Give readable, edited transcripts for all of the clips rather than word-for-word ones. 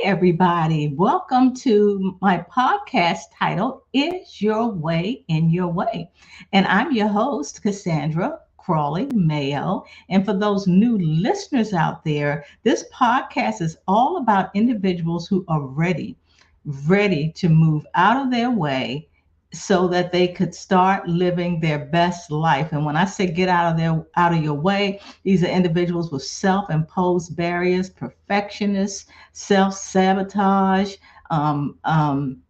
everybody. Welcome to my podcast titled Is Your Way in Your Way? And I'm your host, Cassandra Crawley Mayo. And for those new listeners out there, this podcast is all about individuals who are ready to move out of their way so that they could start living their best life. And when I say get out of your way, these are individuals with self-imposed barriers, perfectionists, self-sabotage,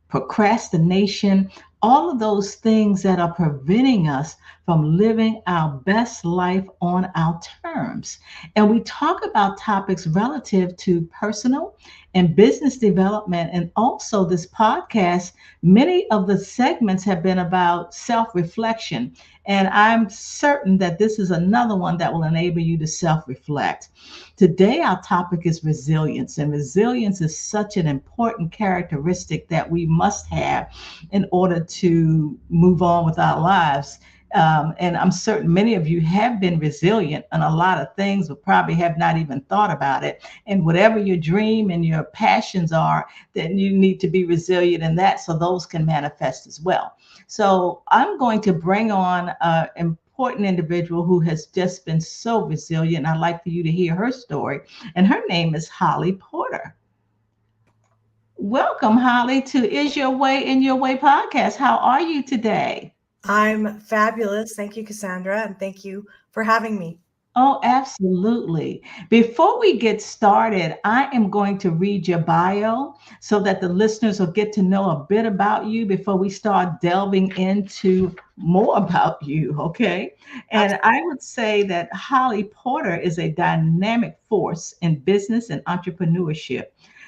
procrastination, all of those things that are preventing us from living our best life on our terms. And we talk about topics relative to personal and business development. And also, this podcast, many of the segments have been about self reflection. And I'm certain that this is another one that will enable you to self reflect. Today, our topic is resilience. And resilience is such an important characteristic that we must have in order to move on with our lives. And I'm certain many of you have been resilient in a lot of things, but probably have not even thought about it. And whatever your dream and your passions are, then you need to be resilient in that so those can manifest as well. So I'm going to bring on an important individual who has just been so resilient. I'd like for you to hear her story. And her name is Holly Porter. Welcome, Holly, to Is Your Way in Your Way podcast. How are you today? I'm fabulous. Thank you, Cassandra, and thank you for having me. Oh, absolutely. Before we get started, I am going to read your bio so that the listeners will get to know a bit about you before we start delving into more about you. Okay. And Absolutely. I would say that Holly Porter is a dynamic force in business and entrepreneurship.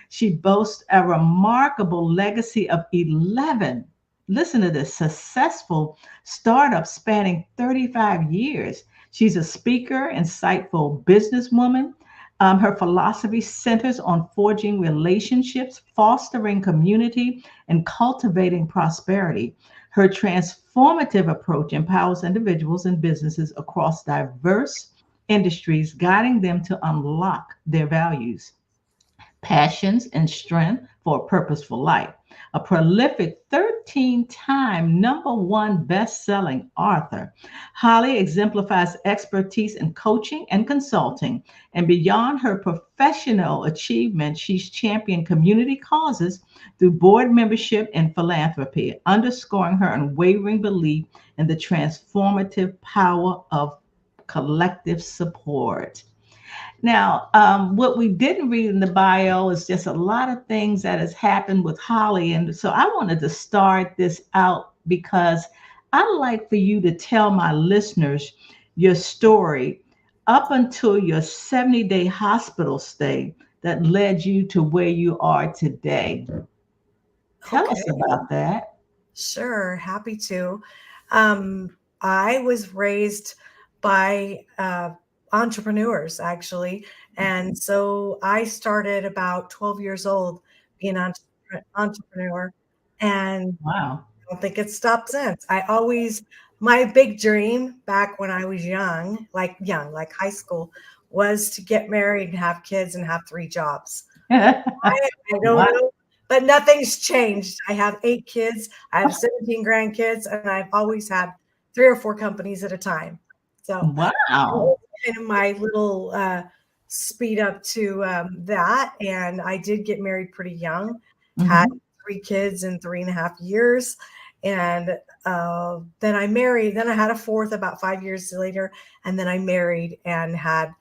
She boasts a remarkable legacy of 11, listen to this, successful startups spanning 35 years. She's a speaker, insightful businesswoman. Her philosophy centers on forging relationships, fostering community, and cultivating prosperity. Her transformative approach empowers individuals and businesses across diverse industries, guiding them to unlock their values, passions, and strength for a purposeful life. A prolific 13-time number one best-selling author, Holly exemplifies expertise in coaching and consulting. And beyond her professional achievement, she's championed community causes through board membership and philanthropy, underscoring her unwavering belief in the transformative power of collective support. Now, what we didn't read in the bio is just a lot of things that has happened with Holly. And so I wanted to start this out because I'd like for you to tell my listeners your story up until your 70-day hospital stay that led you to where you are today. Tell Okay, us about that. sure. Happy to. I was raised by entrepreneurs, actually. And so I started about 12 years old being an entrepreneur. And Wow. I don't think it's stopped since. My big dream back when I was young, like high school, was to get married and have kids and have three jobs. I don't Wow. know, but nothing's changed. I have 8 kids, I have 17 grandkids, and I've always had 3 or 4 companies at a time. So that Wow. was kind of my little speed up to that. And I did get married pretty young, had Mhm. 3 kids in 3.5 years. And then I had a fourth about 5 years later. And then I married and had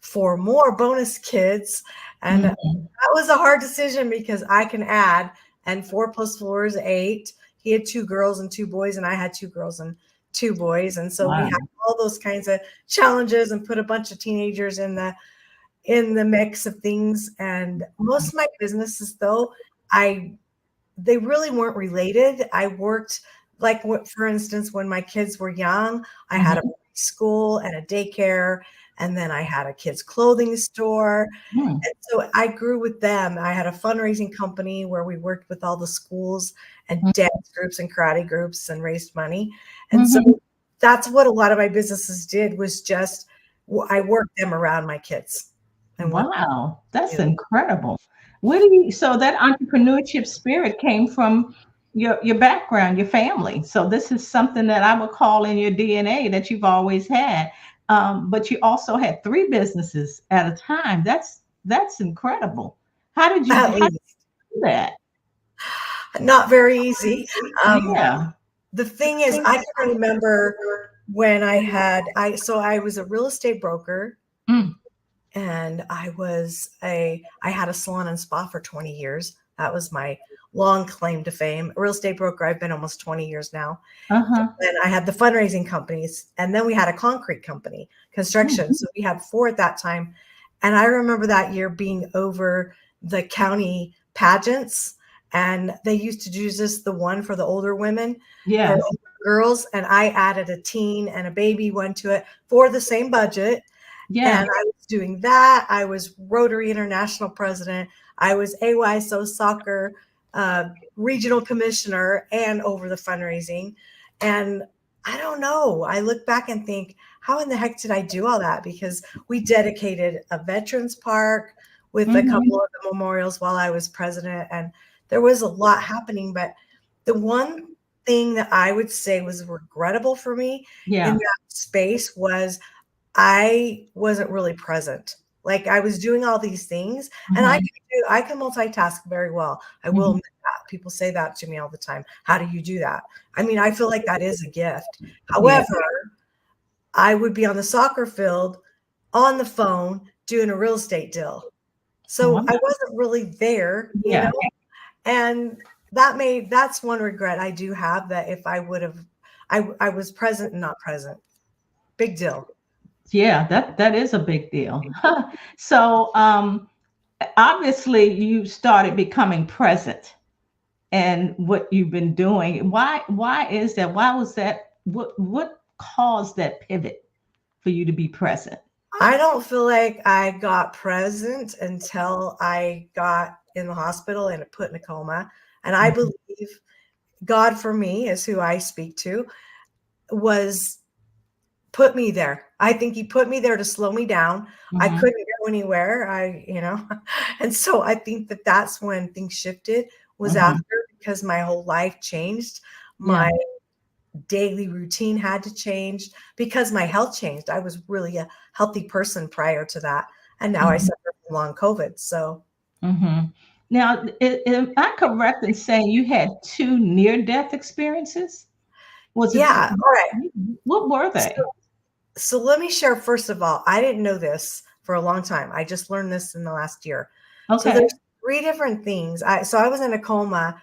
4 more bonus kids. And Mhm. that was a hard decision because I can add, and 4 plus 4 is 8. He had 2 girls and 2 boys, and I had 2 girls and 2 boys. And so we Wow. had all those kinds of challenges and put a bunch of teenagers in the mix of things. And most of my businesses, though, I they really weren't related. I worked like for instance, when my kids were young, I had a Mhm. school and a daycare, and then I had a kids clothing store. Mhm. And so I grew with them. I had a fundraising company where we worked with all the schools and dance groups and karate groups and raised money. And so Mhm. that's what a lot of my businesses did, was just I worked them around my kids and worked, Wow, you that's know. incredible. What do you, so that entrepreneurship spirit came from your background, your family. So this is something that I would call in your DNA that you've always had. But you also had three businesses at a time. That's incredible. At How did least. you do that? Not very easy. Um, Yeah. the thing is, I can remember when I was a real estate broker, Mm, and I had a salon and spa for 20 years. That was my long claim to fame. A real estate broker, I've been almost 20 years now. uh-huh. And I had the fundraising companies, and then we had a concrete company, construction. Mm, So we had four at that time. And I remember that year being over the county pageants, and they used to do just the one for the older women or yes. older girls. And I added a teen and a baby one to it for the same budget. And Yeah. I was doing that. I was Rotary International president. I was AYSO soccer regional commissioner and over the fundraising. And I don't know. I look back and think, how in the heck did I do all that? Because we dedicated a veterans park with a Hmm. couple of the memorials while I was president. And there was a lot happening. But the one thing that I would say was regrettable for me in Yeah. that space was I wasn't really present. Like I was doing all these things, and Hmm. I can multitask very well. I will Hmm. admit that. People say that to me all the time. How do you do that? I mean, I feel like that is a gift. Yeah. However, I would be on the soccer field on the phone doing a real estate deal. So Wow. I wasn't really there, you Yeah. know? And that's one regret I do have, that if I would have I was present and not present. Big deal. Yeah, that is a big deal. So, obviously you started becoming present and what you've been doing. Why is that? Why was that? What caused that pivot for you to be present? I don't feel like I got present until I got in the hospital and put in a coma. And I Mhm. believe God, for me, is who I speak to, was put me there. I think he put me there to slow me down. I Mhm. couldn't go anywhere. And so I think that that's when things shifted, was Mhm. after, because my whole life changed. Yeah. My daily routine had to change because my health changed. I was really a healthy person prior to that. And now I Mhm. suffer from long COVID. So, Mhm. Now, am I correct in saying you had two near-death experiences? Was it? yeah. All right. What were So, they? so let me share, first of all, I didn't know this for a long time. I just learned this in the last year. So Okay. there's three different things. I was in a coma.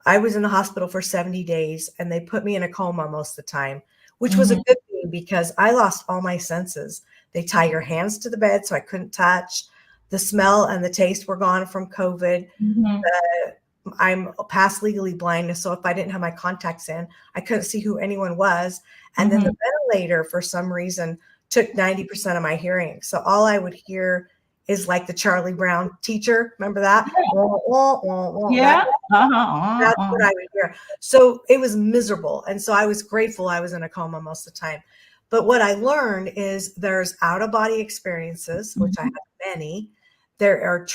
I was in the hospital for 70 days, and they put me in a coma most of the time, which was a Mhm. good thing because I lost all my senses. They tie your hands to the bed so I couldn't touch. The smell and the taste were gone from COVID. Mhm. I'm past legally blind, so if I didn't have my contacts in, I couldn't see who anyone was. And then the Mhm. ventilator, for some reason, took 90% of my hearing. So all I would hear is like the Charlie Brown teacher. Remember that? Wah, wah, wah, wah. Yeah. Uh-huh. That's what Uh-uh. I would hear. So it was miserable. And so I was grateful I was in a coma most of the time. But what I learned is there's out of body experiences, which I have Mhm. many. There are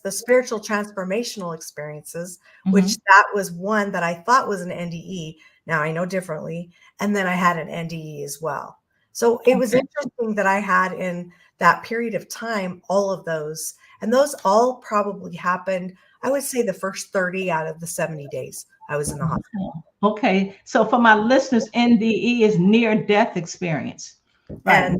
the spiritual transformational experiences, which Mhm. that was one that I thought was an NDE. Now I know differently. And then I had an NDE as well. So it was Okay. interesting that I had in that period of time all of those. And those all probably happened, I would say, the first 30 out of the 70 days I was in the hospital. Oh, okay. So for my listeners, NDE is near death experience. Right. And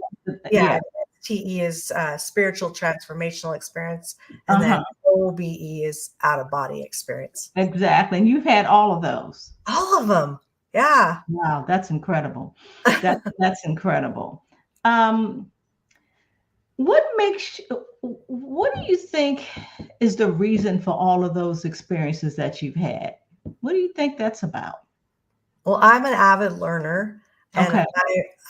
yeah, Yeah. TE is spiritual transformational experience. And then Uh-huh. OBE is out of body experience. Exactly. And you've had all of those. All of them. Yeah. Wow, that's incredible. That's incredible. Um, what makes what do you think is the reason for all of those experiences that you've had? What do you think that's about? Well, I'm an avid learner, and Okay.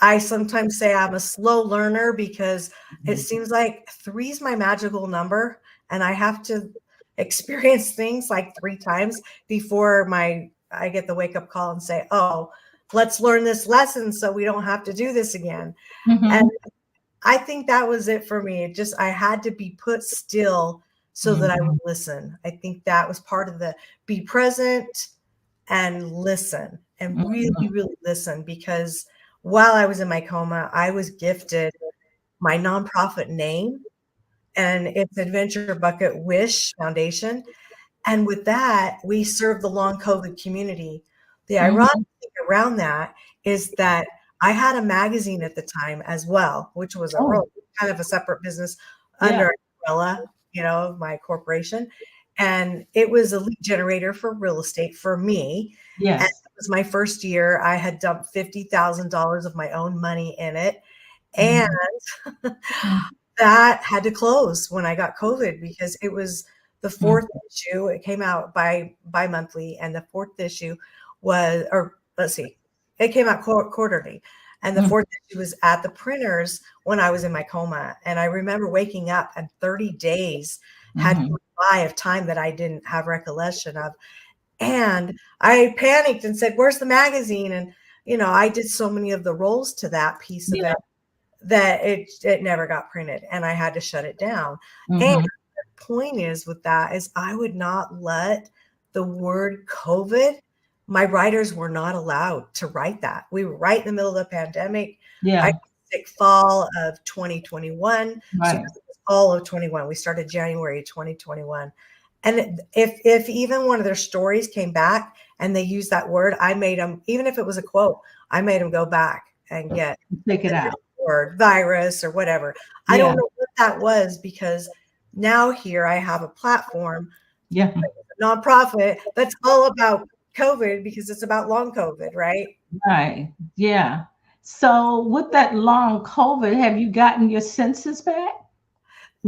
I sometimes say I'm a slow learner because it seems like three is my magical number, and I have to experience things like three times before I get the wake up call and say, "Oh, let's learn this lesson so we don't have to do this again." And Mm-hmm. I think that was it for me. It just, I had to be put still so that I Mhm. would listen. I think that was part of the be present and listen and really, Mhm. really listen, because while I was in my coma, I was gifted my nonprofit name, and it's Adventure Bucket Wish Foundation. And with that, we serve the long COVID community. The ironic Mhm. thing around that is that I had a magazine at the time as well, which was a Oh, real kind of a separate business yeah. under umbrella, of my corporation. And it was a lead generator for real estate for me. And Yes. it was my first year. I had dumped $50,000 of my own money in it. And Mhm. Mhm. that had to close when I got COVID, because it was the Mhm. fourth issue. It came out bi-monthly, and the fourth issue was, or let's see, it came out quarterly, and the Mhm. fourth issue was at the printers when I was in my coma. And I remember waking up, and 30 days had Mhm. gone by of time that I didn't have recollection of, and I panicked and said, "Where's the magazine?" And I did so many of the roles to that piece of Yeah. it that it never got printed, and I had to shut it down. And Mhm. the point is with that is I would not let the word COVID, my writers were not allowed to write that. We were right in the middle of the pandemic. I Yeah. got sick fall of 2021. So Right. it was fall of 21. We started January 2021. And if even one of their stories came back and they used that word, I made them, even if it was a quote, I made them go back and get Take it the out. word virus or whatever. I Yeah. don't know what that was, because now here I have a platform, Yeah. a nonprofit that's all about COVID, because it's about long COVID, right? Right. Yeah. So with that long COVID, have you gotten your senses back?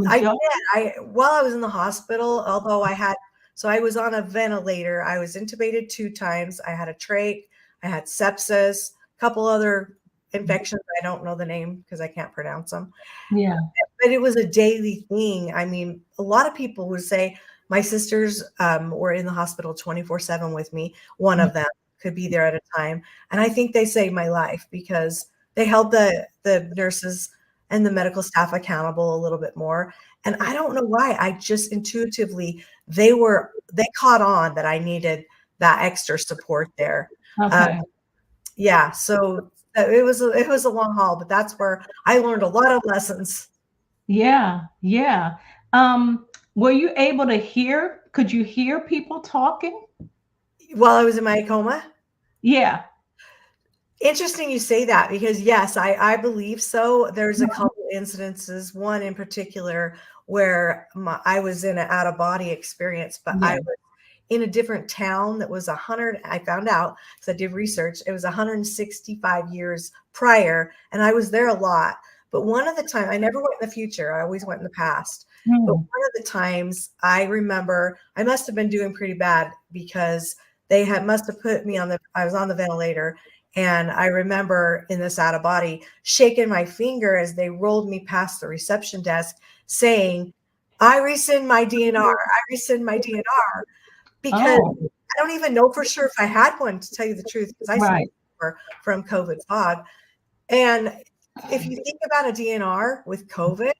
I did. Majority? While I was in the hospital, although I was on a ventilator. I was intubated 2 times. I had a trach, I had sepsis, a couple other infections. I don't know the name because I can't pronounce them. Yeah. But it was a daily thing. I mean, a lot of people would say my sisters were in the hospital 24/7 with me. One of them could be there at a time. And I think they saved my life because they held the nurses and the medical staff accountable a little bit more. And I don't know why. I just intuitively, they caught on that I needed that extra support there. Uh, Okay. yeah, so it was a long haul, but that's where I learned a lot of lessons. Yeah. Yeah. Were you able to hear? Could you hear people talking? While I was in my coma? Yeah. Interesting you say that, because yes, I believe so. There's a couple incidences, one in particular where I was in an out of body experience, but I Yeah. was in a different town that was 100. I found out because I did research. It was 165 years prior, and I was there a lot. But one of the time, I never went in the future. I always went in the past. But Mm. one of the times, I remember I must have been doing pretty bad, because they had must have put me on the. I was on the ventilator, and I remember in this out of body shaking my finger as they rolled me past the reception desk saying, "I rescind my DNR. I rescind my DNR." Because Oh, I don't even know for sure if I had one, to tell you the truth, because I still right. suffer from COVID fog. And if you think about a DNR with COVID, Do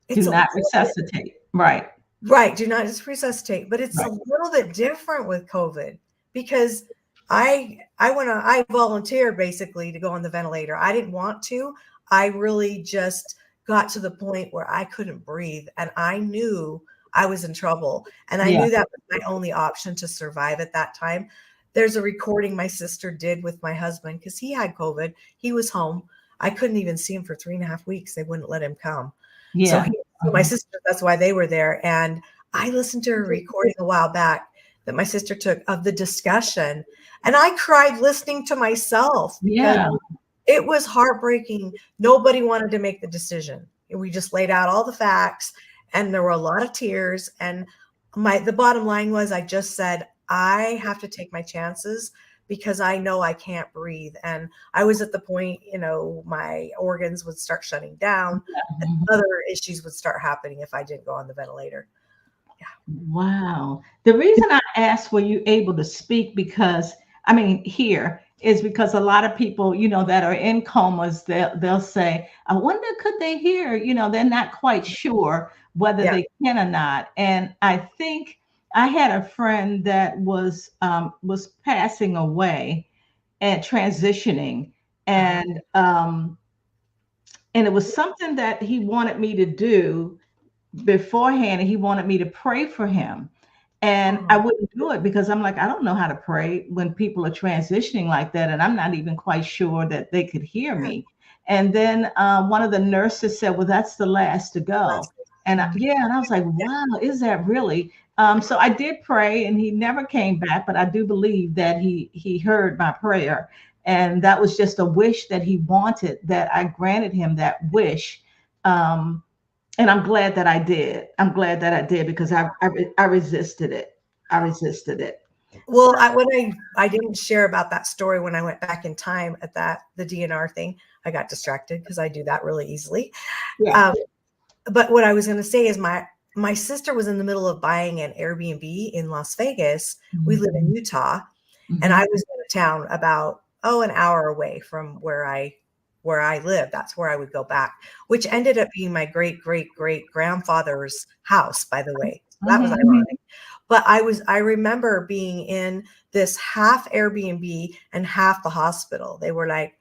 it's a not little bit resuscitate. Right. right. Do not just resuscitate, but it's a Right. little bit different with COVID, because I volunteered basically to go on the ventilator. I didn't want to. I really just got to the point where I couldn't breathe, and I knew I was in trouble, and I Yeah. knew that was my only option to survive at that time. There's a recording my sister did with my husband because he had COVID. He was home. I couldn't even see him for 3.5 weeks. They wouldn't let him come. So Yeah. so my sister, that's why they were there. And I listened to a recording a while back that my sister took of the discussion. And I cried listening to myself because Yeah. it was heartbreaking. Nobody wanted to make the decision. We just laid out all the facts, and there were a lot of tears. And the bottom line was I just said, I have to take my chances because I know I can't breathe. And I was at the point, my organs would start shutting down, and Mhm. other issues would start happening if I didn't go on the ventilator. Yeah. Wow. The reason I asked, were you able to speak? Because I mean, here is because a lot of people, that are in comas, they'll say, I wonder, could they hear? They're not quite sure. whether Yeah. they can or not. And I think I had a friend that was passing away and transitioning, Uh-huh. and it was something that he wanted me to do beforehand, and he wanted me to pray for him. And I Oh, wouldn't do it because I'm like, I don't know how to pray when people are transitioning like that. And I'm not even quite sure that they could hear yeah. me. And then one of the nurses said, well, that's the last to go. And Mhm. yeah, and I was like, wow, is that really? So I did pray, and he never came back, but I do believe that he heard my prayer. And that was just a wish that he wanted, that I granted him that wish. Um, and I'm glad that I did. I'm glad that I did because I resisted it. I resisted it. Well, what I didn't share about that story when I went back in time at the DNR thing, I got distracted because I do that really easily. Yeah. Um, but what I was going to say is my sister was in the middle of buying an Airbnb in Las Vegas. We live in Mhm. Utah, and I Mhm. was in a town about an hour away from where I live. That's where I would go back, which ended up being my great great great grandfather's house, by the way. So that was Mhm. ironic. But I remember being in this half Airbnb and half the hospital. They were like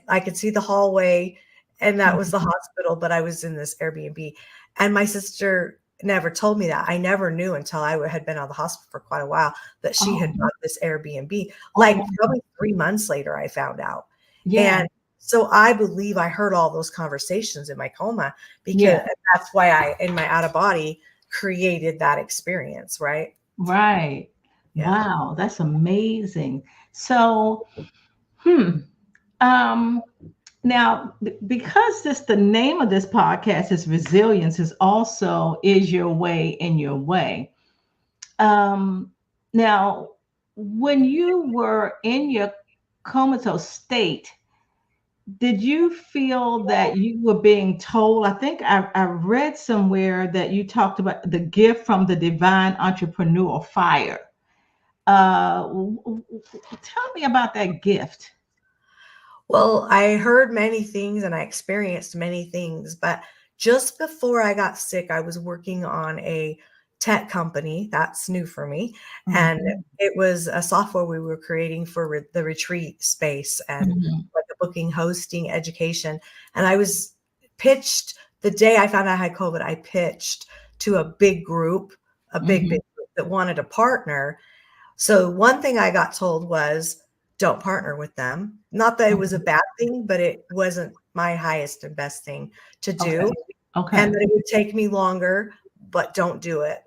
I could see the hallway, and that was the Mhm. hospital, but I was in this Airbnb. And my sister never told me that. I never knew until I had been out of the hospital for quite a while that she had Oh, bought this Airbnb. oh, Like wow. probably 3 months later, I found out. Yeah. And so I believe I heard all those conversations in my coma, because Yeah. that's why in my out of body, created that experience, right? Right. Yeah. Wow, that's amazing. So, hmm. Um, Now, because the name of this podcast is resilience, is also is your way in your way. Um, Now, when you were in your comatose state, did you feel that you were being told? I think I read somewhere that you talked about the gift from the divine entrepreneur fire. Tell me about that gift. Well, I heard many things and I experienced many things, but just before I got sick, I was working on a tech company. That's new for me. And Mhm, it was a software we were creating for the retreat space and mhm, like a booking, hosting, education. And I was pitched the day I found out I had COVID, I pitched to a big group, a big, mhm. big group that wanted a partner. So one thing I got told was, don't partner with them. Not that it was a Mhm. bad thing, but it wasn't my highest and best thing to Okay. do, and Okay. that it would take me longer, but don't do it.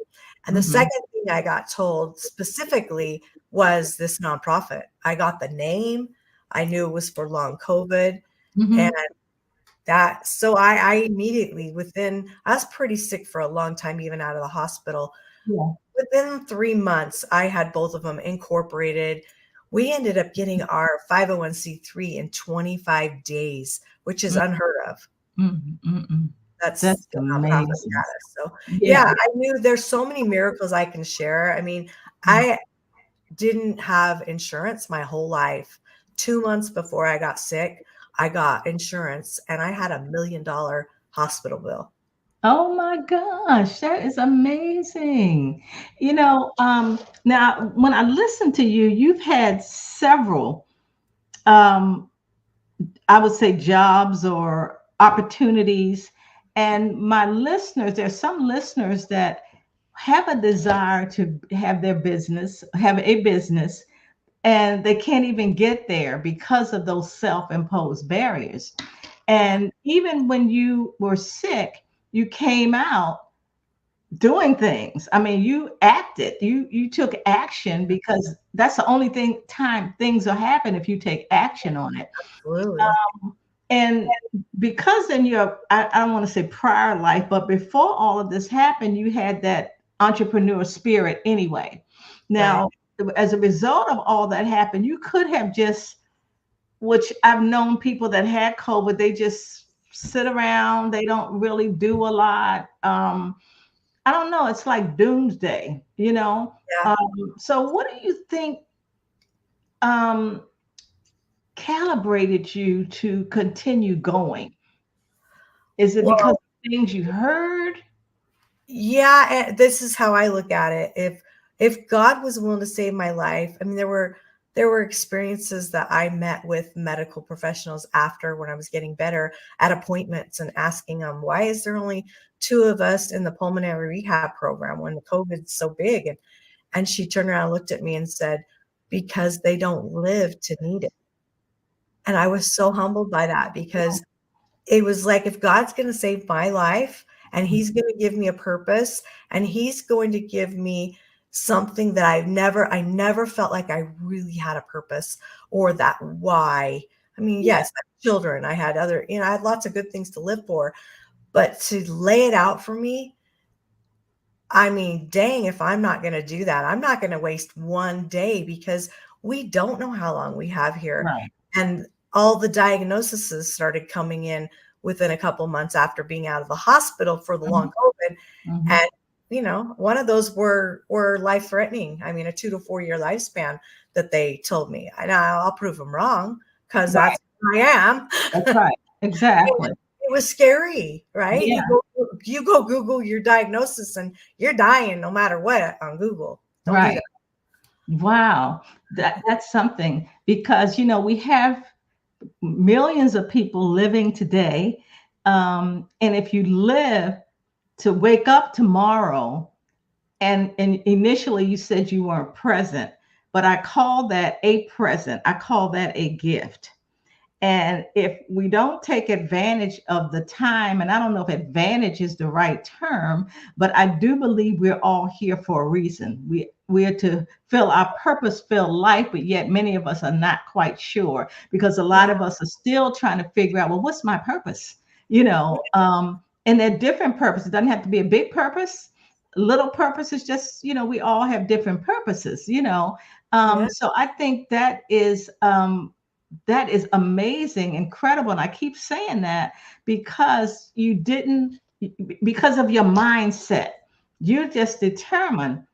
And the Mhm. second thing I got told specifically was this nonprofit. I got the name. I knew it was for long COVID, and Mhm. that so I immediately I was pretty sick for a long time, even out of the hospital. Yeah. Within 3 months, I had both of them incorporated. We ended up getting our 501(c)(3) in 25 days, which is Mm, unheard of. mm, mm, mm. That's That's the nonprofit amazing. status. So, yeah, Yeah. I knew there's so many miracles I can share. I mean, Mm. I didn't have insurance my whole life. 2 months before I got sick, I got insurance, and I had $1 million hospital bill. Oh my gosh, that is amazing. Now when I listen to you, you've had several, um, I would say, jobs or opportunities. And my listeners, there's some listeners that have a desire to have a business, and they can't even get there because of those self-imposed barriers. Yeah, And even when you were sick, you came out doing things. I mean, you acted, you took action, because that's the only time things will happen, if you take action on it. absolutely. And because in your, I don't want to say prior life, but before all of this happened, you had that entrepreneur spirit anyway. Right. Now, as a result of all that happened, you could have just, which I've known people that had COVID, they just sit around, they don't really do a lot. I don't know, it's like doomsday, you know? Yeah. Um, so what do you think um, calibrated you to continue going? Is it because Well, of things you heard? Yeah, and this is how I look at it. If God was willing to save my life, I mean, there were experiences that I met with medical professionals after when I was getting better at appointments and asking them, why is there only two of us in the pulmonary rehab program when the COVID's so big? And she turned around and looked at me and said, because they don't live to need it. And I was so humbled by that because it was like, if God's going to save my life and he's going to give me a purpose and he's going to give me something that I never felt like I really had a purpose or that why. I mean, Yeah, yes, I had children, I had other, I had lots of good things to live for, but to lay it out for me, I mean, dang, if I'm not going to do that, I'm not going to waste one day because we don't know how long we have here. right. And all the diagnoses started coming in within a couple months after being out of the hospital for the long Mhm, COVID. mhm. And, one of those were life threatening. I mean, a 2 to 4 year lifespan that they told me. And I'll prove them wrong because Right, that's who I am. that's right. Exactly. It was scary, right? Yeah, You go Google your diagnosis and you're dying no matter what on Google. Don't do right. that. Wow. That's something because we have millions of people living today. And if you live to wake up tomorrow, and initially you said you weren't present, but I call that a present. I call that a gift. And if we don't take advantage of the time, and I don't know if advantage is the right term, but I do believe we're all here for a reason. We're to fill our purpose-filled life, but yet many of us are not quite sure because a lot Yeah. of us are still trying to figure out, well, what's my purpose? And they're different purposes. It doesn't have to be a big purpose. Little purpose is just, we all have different purposes. Yeah. So I think that is amazing, incredible. And I keep saying that because you didn't, because of your mindset, you just determined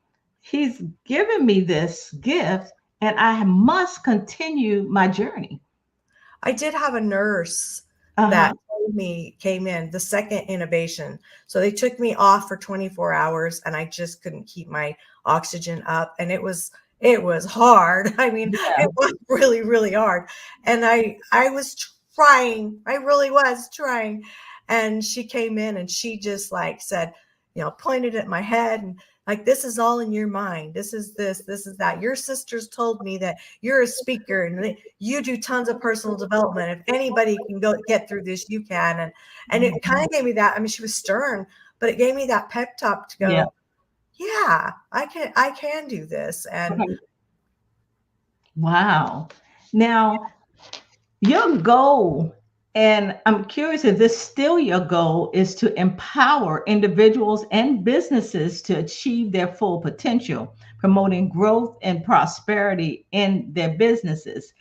he's given me this gift and I must continue my journey. I did have a nurse Uh-huh. that told me came in the second innovation. So they took me off for 24 hours and I just couldn't keep my oxygen up. And it was hard. I mean, Yeah. it was really, really hard. And I was trying. I really was trying. And she came in and she just like said, pointed at my head and like, this is all in your mind. This is that. Your sisters told me that you're a speaker and you do tons of personal development. If anybody can go get through this, you can. And it kind of gave me that. I mean, she was stern, but it gave me that pep talk to Yeah. go, yeah, I can do this. And Right. Wow. Now, your goal, and I'm curious if this still your goal, is to empower individuals and businesses to achieve their full potential, promoting growth and prosperity in their businesses.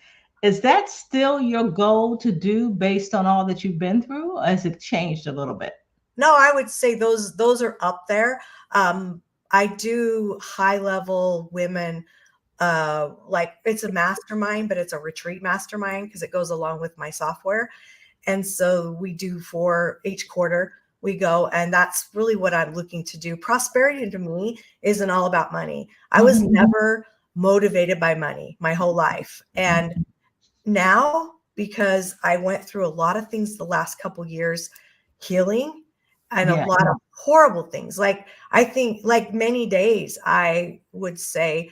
Is that still your goal to do based on all that you've been through, or has it changed a little bit? no, I would say those are up there. I do high level women, like it's a mastermind, but it's a retreat mastermind because it goes along with my software. And so we do for each quarter, we go, and that's really what I'm looking to do. Prosperity to me isn't all about money. I was Mhm, never motivated by money my whole life. And now, because I went through a lot of things the last couple years, healing and a yeah. lot of horrible things. Like I think like many days I would say,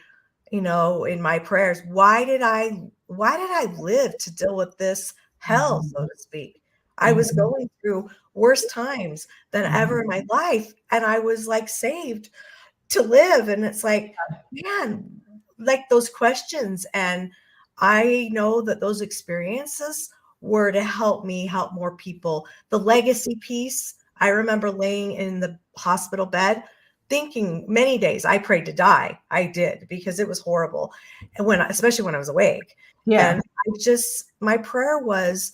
in my prayers, why did I live to deal with this hell, so Mhm, to speak? I was mhm, going through worse times than mhm. ever in my life. And I was like saved to live. And it's like, man, like those questions. And I know that those experiences were to help me help more people. The legacy piece, I remember laying in the hospital bed thinking many days I prayed to die. I did because it was horrible. And especially when I was awake. Yeah. And my prayer was,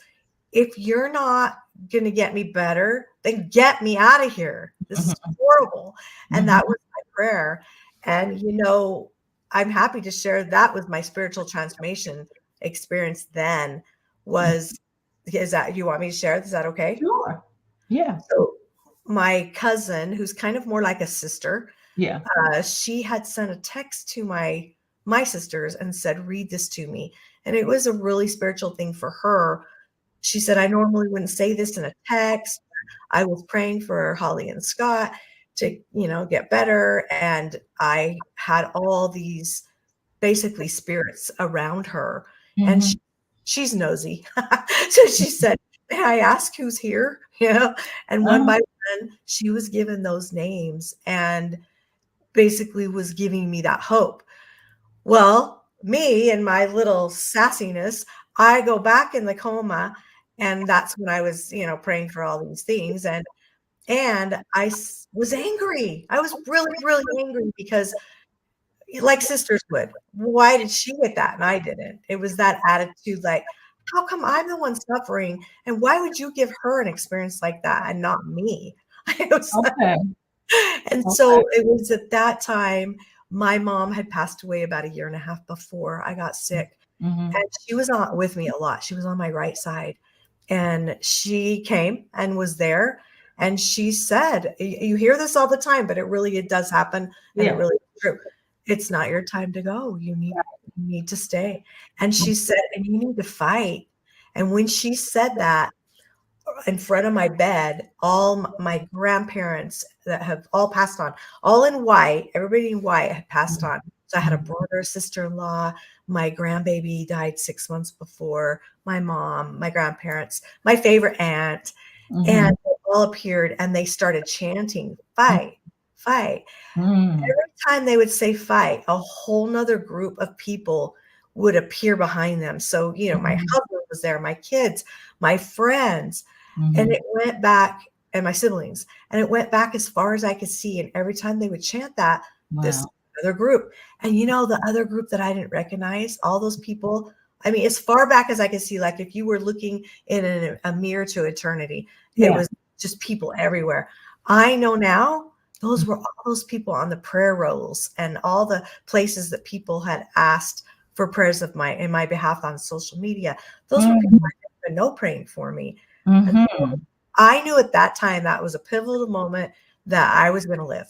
if you're not going to get me better, then get me out of here. This is Mhm, horrible. And mhm. that was my prayer. And, I'm happy to share that with my spiritual transformation experience then was, is that, you want me to share? Is that okay? Sure. Yeah. So my cousin, who's kind of more like a sister, Yeah. she had sent a text to my sisters and said, "Read this to me." And it was a really spiritual thing for her. She said, "I normally wouldn't say this in a text. I was praying for Holly and Scott to, get better. And I had all these basically spirits around her. And Mm-hmm. she's nosy." So she said, "May I ask who's here?" And one by one, she was given those names and basically was giving me that hope. Well, me and my little sassiness, I go back in the coma, and that's when I was, praying for all these things, and was angry. I was really, really angry because, like sisters would, why did she get that and I didn't? It was that attitude, like, how come I'm the one suffering, and why would you give her an experience like that and not me? It was Okay. And so Okay. it was at that time, my mom had passed away about a year and a half before I got sick, Mm-hmm. and she was on with me a lot. She was on my right side, and she came and was there, and she said, You hear this all the time, but it does happen, and it Yeah. really is true. It's not your time to go. You need to stay." And she said, "And you need to fight." And when she said that, in front of my bed, all my grandparents that have all passed on, all in white, everybody in white had passed on. So I had a brother, sister-in-law, my grandbaby died 6 months before, my mom, my grandparents, my favorite aunt, Mm-hmm. and they all appeared and they started chanting, "Fight, fight." Mm-hmm. Every time they would say fight, a whole nother group of people would appear behind them. So, my husband was there, my kids, my friends, and Mm-hmm. it went back, and my siblings, and it went back as far as I could see. And every time they would chant that, this Wow. other group, and the other group that I didn't recognize, all those people, I mean, as far back as I could see, like if you were looking in a mirror to eternity, it Yeah. was just people everywhere. I know now those were all those people on the prayer rolls and all the places that people had asked for prayers in my behalf on social media. Those were people Mm-hmm. I didn't even know praying for me. And so Mm-hmm. I knew at that time that was a pivotal moment that I was going to live.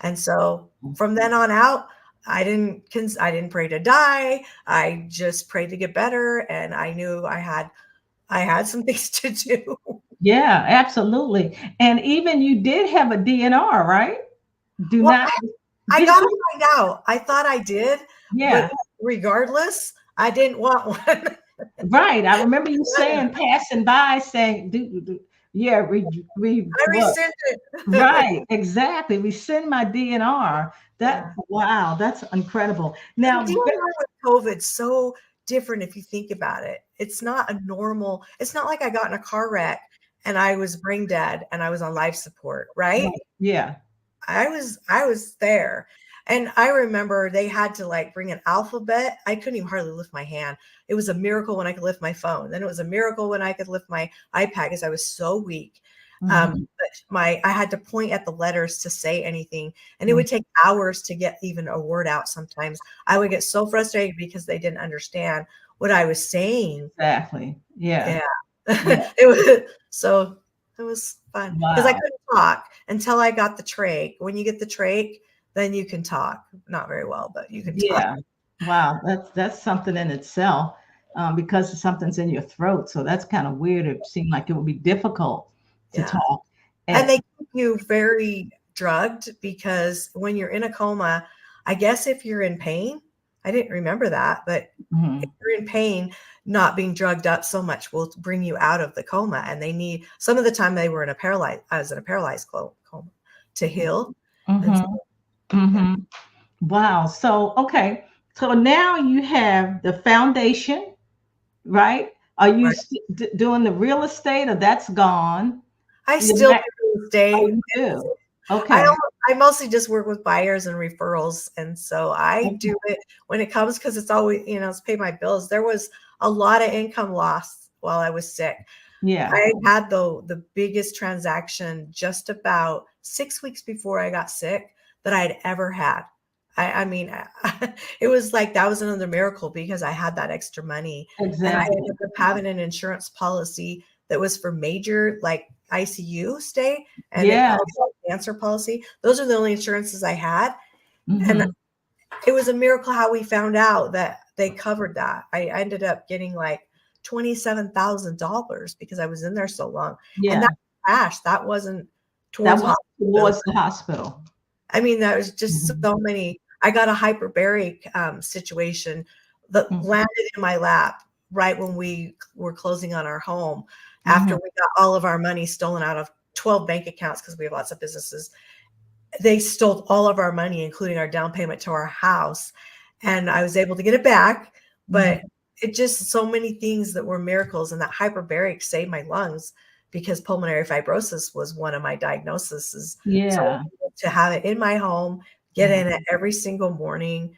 And so from then on out, I didn't pray to die. I just prayed to get better, and I knew I had some things to do. Yeah, absolutely. And even you did have a DNR, right? Do Well, not, I did gotta you? find out. I thought I did, but Yeah, regardless, I didn't want one. right. I remember you Yeah, saying, passing by, saying, yeah, I what? resent it. Right, exactly. Rescind my DNR. That, Yeah. wow, that's incredible. And Now, dealing with COVID's so different if you think about it. It's not like I got in a car wreck and I was brain dead and I was on life support, right? right, yeah. I was there. And I remember they had to like bring an alphabet. I couldn't even hardly lift my hand. It was a miracle when I could lift my phone. Then it was a miracle when I could lift my iPad because I was so weak. Hmm. But I had to point at the letters to say anything, and it would take hours to get even a word out. Sometimes I would get so frustrated because they didn't understand what I was saying. Exactly. Yeah. Yeah. Yeah. It was so it was fun because I Wow. couldn't talk until I got the trach. When you get the trach, then you can talk. Not very well, but you can talk. Yeah. Wow. That's something in itself, because something's in your throat. So that's kind of weird. It seemed like it would be difficult to Yeah. talk. And And they keep you very drugged because when you're in a coma, I guess if you're in pain, I didn't remember that, but if mhm, you're in pain, not being drugged up so much will bring you out of the coma. And they need some of the time they were in a paralyzed, I was in a paralyzed coma to heal. And so, mhm, yeah, mhm. Wow. So, okay. So now you have the foundation, right? Are you right. doing the real estate, or that's gone? I You're still not, do real oh, estate. you do. I Okay. don't I mostly just work with buyers and referrals, and so I Okay. do it when it comes because it's always, it's pay my bills. There was a lot of income loss while I was sick. Yeah. I had the biggest transaction just about 6 weeks before I got sick that I'd ever had. I mean, it was like that was another miracle because I had that extra money, and I ended Exactly. up having an insurance policy that was for major like ICU stay, and it Yes. also cancer policy. Those are the only insurances I had. And Mm-hmm. it was a miracle how we found out that they covered that. I ended up getting like $27,000 because I was in there so long. And Yeah. that cash, that wasn't That towards was hospital bills. towards the hospital. I mean, that was just Mm-hmm. so many. I got a hyperbaric situation that landed in my lap right when we were closing on our home after Mm-hmm. we got all of our money stolen out of 12 bank accounts because we have lots of businesses. They stole all of our money, including our down payment to our house. And I was able to get it back, but Mm-hmm. it just so many things that were miracles. And that hyperbaric saved my lungs because pulmonary fibrosis was one of my diagnoses. So Yeah. to have it in my home, get in it every single morning.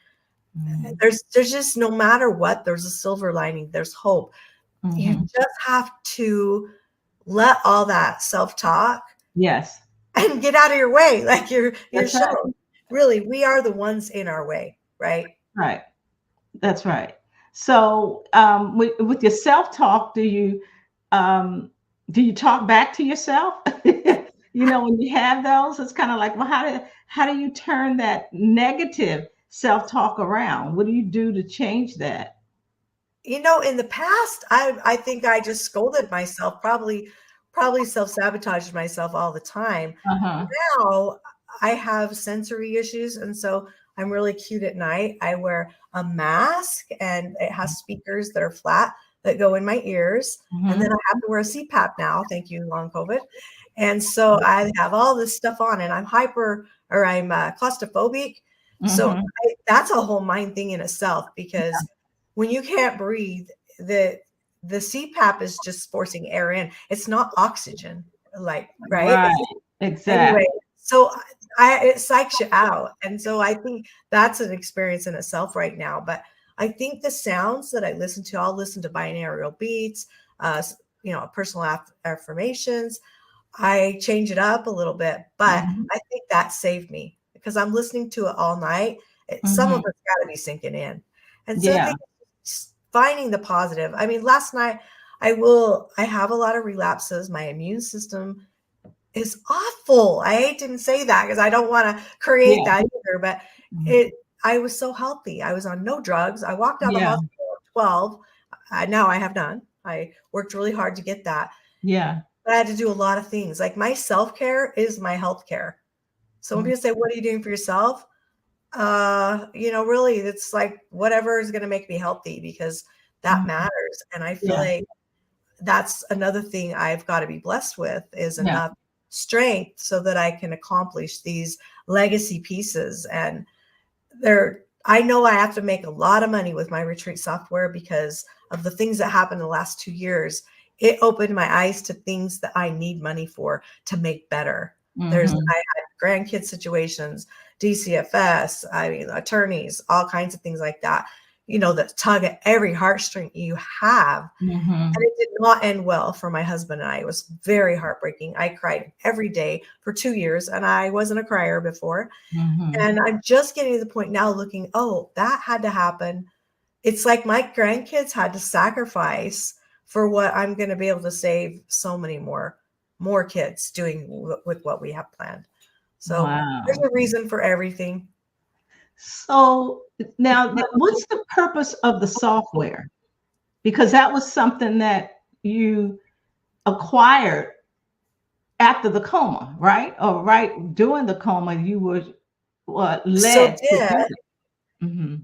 Mm-hmm. There's just no matter what, there's a silver lining. There's hope. You Mm-hmm. just have to let all that self-talk Yes. and get out of your way. Like you're That's right. shown. Really, we are the ones in our way, right? Right. That's right. So, with your self-talk, do you talk back to yourself? When you have those, it's kind of like, well, how do you turn that negative self-talk around? What do you do to change that? In the past, I think I just scolded myself, probably self-sabotaged myself all the time. Uh-huh. Now I have sensory issues, and so I'm really cute at night. I wear a mask, and it has speakers that are flat that go in my ears, and then Mm-hmm. I have to wear a CPAP now. Thank you, long COVID. And so I have all this stuff on, and I'm claustrophobic. So Mm-hmm. that's a whole mind thing in itself because when you can't breathe, the the CPAP is just forcing air in. It's not oxygen, like, right? Right. Anyway, Exactly. so it psychs you out. And so I think that's an experience in itself right now. But I think the sounds that I listen to, I'll listen to binaural beats, personal affirmations. I change it up a little bit, but Mm-hmm. I think that saved me because I'm listening to it all night. Some of Mm-hmm. it's got to be sinking in. And so I Yeah. think finding the positive. I mean, last night I have a lot of relapses. My immune system is awful. I didn't say that because I don't want to create Yeah. that either, but Mhm. it I was so healthy. I was on no drugs. I walked out of the Yeah. hospital at 12. Now I have none. I worked really hard to get that. Yeah. But I had to do a lot of things. Like my self-care is my health care. So when Mhm. people say, "What are you doing for yourself?" Really it's like whatever is going to make me healthy because that Mhm. matters. And I feel Yeah. like that's another thing I've got to be blessed with is Yeah. enough strength so that I can accomplish these legacy pieces. And I know I have to make a lot of money with my retreat software because of the things that happened in the last 2 years. It opened my eyes to things that I need money for to make better. Mhm. I had grandkid situations, DCFS, I mean, attorneys, all kinds of things like that, that tug at every heartstring you have. And Mhm. it did not end well for my husband and I. It was very heartbreaking. I cried every day for 2 years, and I wasn't a crier before. Mhm. And I'm just getting to the point now looking, oh, that had to happen. It's like my grandkids had to sacrifice for what I'm going to be able to save so many more kids doing with what we have planned. So there's Wow. a reason for everything. So now, what's the purpose of the software? Because that was something that you acquired after the coma, right? Or right during the coma, you were So led to do did that. Hmm.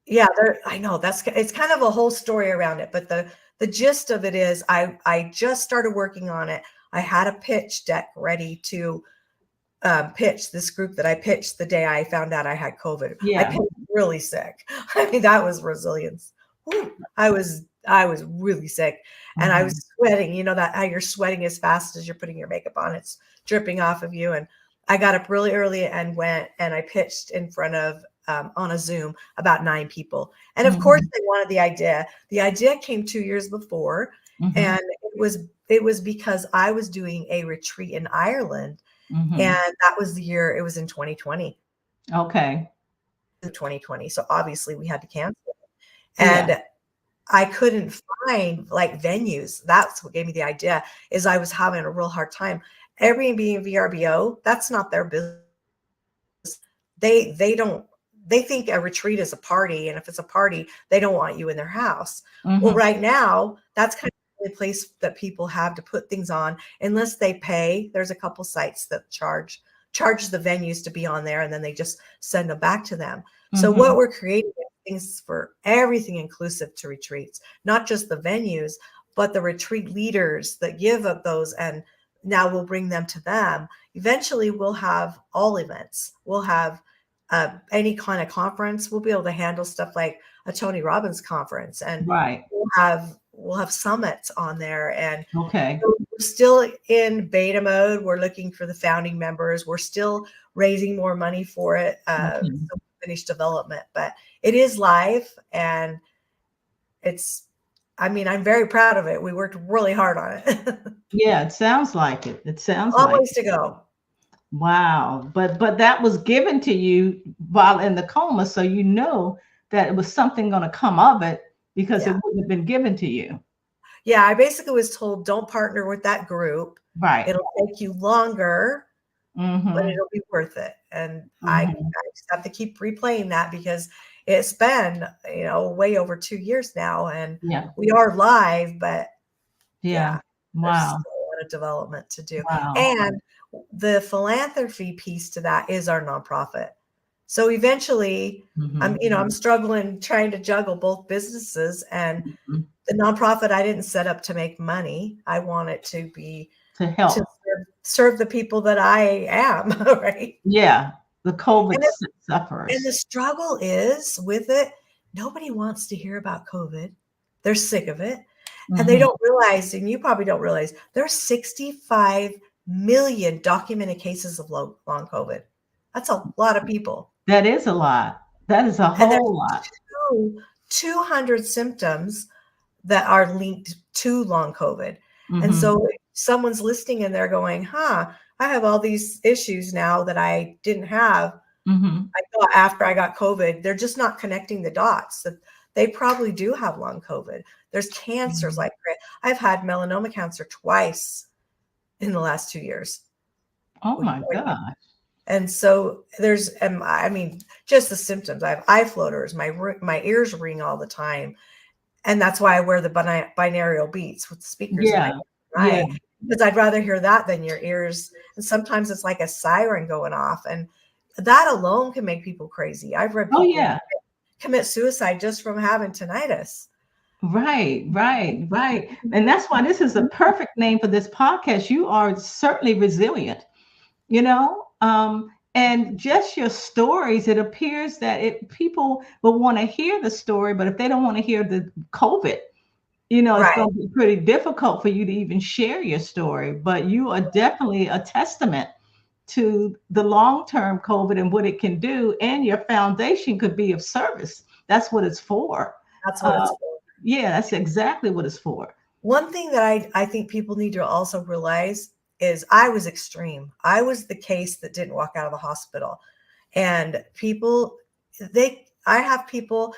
Yeah, I know it's kind of a whole story around it, but the gist of it is I just started working on it. I had a pitch deck ready to pitch this group that I pitched the day I found out I had COVID. I Yeah. pitched really sick. I mean, that was resilience. Whew. I was really sick and I was Hmm. sweating. You know that how you're sweating as fast as you're putting your makeup on, it's dripping off of you. And I got up really early and went and I pitched in front of on a Zoom about 9 people. And of course Hmm. they wanted the idea. The idea came 2 years before, Hmm. and it was because I was doing a retreat in Ireland, and Hmm. that was the year. It was in 2020, Okay. 2020. So obviously we had to cancel. Yeah. And I couldn't find like venues. That's what gave me the idea is I was having a real hard time. Airbnb and VRBO, that's not their business. They don't they think a retreat is a party, and if it's a party, they don't want you in their house. Well, Mm-hmm. right now, that's kind of the place that people have to put things on unless they pay. There's a couple sites that charge the venues to be on there, and then they just send them back to them. So Mm-hmm. what we're creating is things for everything inclusive to retreats, not just the venues, but the retreat leaders that give up those, and now we'll bring them to them. Eventually, we'll have all events. We'll have any kind of conference. We'll be able to handle stuff like a Tony Robbins conference, and Right. we'll have summits on there. And Okay. so we're still in beta mode. We're looking for the founding members. We're still raising more money for it. Okay. So finished development, but it is live, and it's. I mean, I'm very proud of it. We worked really hard on it. Yeah, it sounds like it. It sounds like Always to go. wow. But that was given to you while in the coma, so you know that it was something going to come of it because it Yeah. wouldn't have been given to you. Yeah. I basically was told, don't partner with that group. Right. It'll take you longer, but Mm-hmm. it'll be worth it. And Mm-hmm. I just have to keep replaying that because it's been, way over 2 years now, and Yeah. we are live, but Yeah. yeah, there's Wow. still a lot of development to do. Wow. And the philanthropy piece to that is our nonprofit. So eventually, Mm-hmm. I'm struggling trying to juggle both businesses, and Mm-hmm. the nonprofit I didn't set up to make money. I want it to be To to help. serve the people that I am, right? Yeah. The COVID And it, and the sufferers. struggle is with it. Nobody wants to hear about COVID. They're sick of it. And they Mm-hmm. don't realize, and you probably don't realize, there's 65 million documented cases of long COVID. That's a lot of people. That is a lot. That is a And whole there's lot. 200 symptoms that are linked to long COVID. And Mm-hmm. so someone's listening and they're going, I have all these issues now that I didn't have. Mm-hmm. I thought after I got COVID, they're just not connecting the dots that they probably do have long COVID. There's cancers like I've had melanoma cancer twice in the last 2 years. Oh my God. And so there's, I mean, just the symptoms. I have eye floaters. My ears ring all the time, and that's why I wear the binaural beats with the speakers in my Yeah. Yeah. right, because I'd rather hear that than your ears. And sometimes it's like a siren going off, and that alone can make people crazy. I've read Oh people yeah. commit suicide just from having tinnitus. Right, right, right. And that's why this is a perfect name for this podcast. You are certainly resilient, and just your stories, it appears that people will want to hear the story, but if they don't want to hear the COVID, it's Right. going to be pretty difficult for you to even share your story. But you are definitely a testament to the long-term COVID and what it can do, and your foundation could be of service. That's what it's for. That's what Uh, it's for. yeah, that's exactly what it's for. One thing that I think people need to also realize is I was extreme. I was the case that didn't walk out of the hospital. And people, I have people, in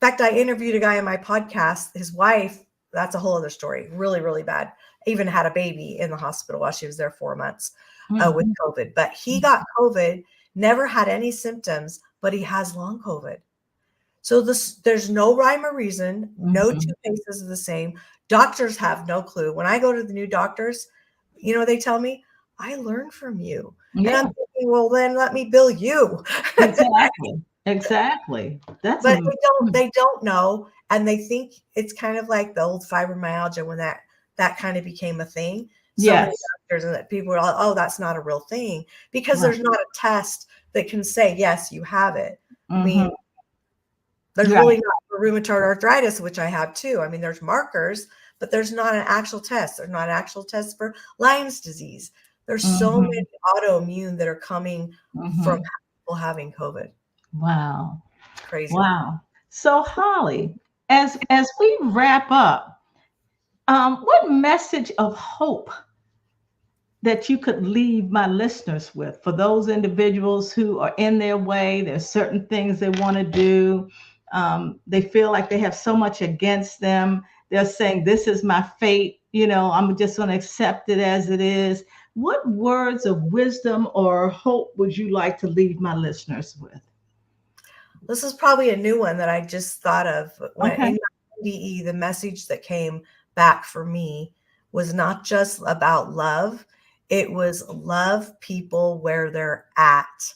fact, I interviewed a guy on my podcast, his wife, that's a whole other story, really, really bad. Even had a baby in the hospital while she was there 4 months with Mm, COVID. But he got COVID, never had any symptoms, but he has long COVID. So there's no rhyme or reason. No two mhm. cases are the same. Doctors have no clue. When I go to the new doctors, they tell me, I learned from you. And I'm Yeah, thinking, well, then let me bill you. exactly. Exactly. That's But a they don't know. And they think it's kind of like the old fibromyalgia when that kind of became a thing. So many yes. doctors and that people are all, oh, that's not a real thing because Right. there's not a test that can say, yes, you have it. I mean, Hmm. there's really Right. not for rheumatoid arthritis, which I have too. I mean, there's markers, but there's not an actual test. There's not an actual test for Lyme's disease. There's so Hmm. many autoimmune that are coming from Hmm. people having COVID. Wow. It's crazy. Wow. So Holly, as we wrap up, what message of hope that you could leave my listeners with for those individuals who are in their way? There's certain things they want to do. they feel like they have so much against them. They're saying, "This is my fate. I'm just going to accept it as it is." What words of wisdom or hope would you like to leave my listeners with? This is probably a new one that I just thought of when Okay. in my NDE, the message that came back for me was not just about love, it was love people where they're at.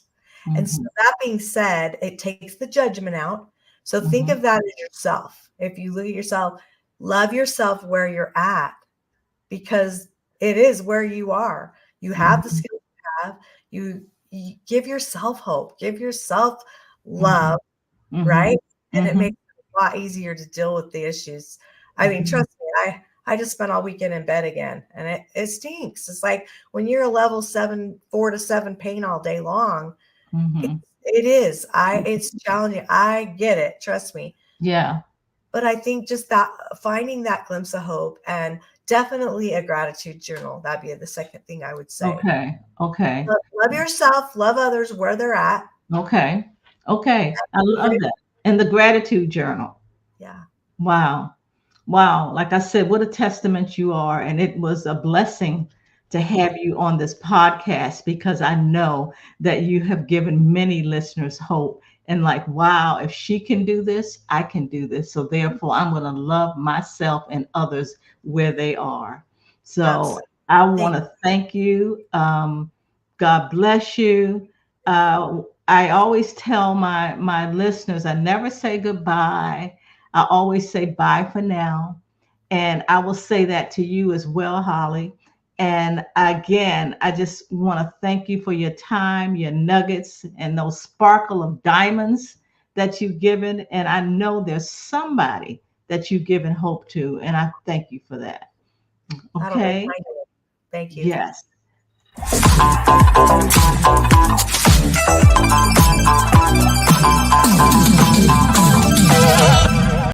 And so Hmm. that being said, it takes the judgment out. So think Hmm. of that as yourself. If you look at yourself, love yourself where you're at because it is where you are. You have the Hmm. skills you have. You give yourself hope, give yourself Hmm. love, Hmm. right? And it Hmm. makes it a lot easier to deal with the issues. I mean, Hmm. trust me, I just spent all weekend in bed again, and it stinks. It's like when you're a level 7, 4 to 7 pain all day long. It, Hmm. it is. It's challenging. I get it. Trust me. Yeah. But I think just that finding that glimpse of hope and definitely a gratitude journal. That'd be the second thing I would say. Okay. Okay. Love yourself, love others where they're at. Okay. Okay. I Put love it, that. And the gratitude journal. yeah, Wow. Wow. Like I said, what a testament you are. And it was a blessing to thank you. have you on this podcast because I know that you have given many listeners hope. And like, wow, if she can do this, I can do this. So therefore, I'm going to love myself and others where they are. So Absolutely. I want Thank to thank you. God bless you. I always tell my listeners, I never say goodbye. I always say bye for now. And I will say that to you as well, Holly. And again, I just want to thank you for your time, your nuggets, and those sparkle of diamonds that you've given. And I know there's somebody that you've given hope to. And I thank you for that. That'll make Okay. my day. Thank you. Yes.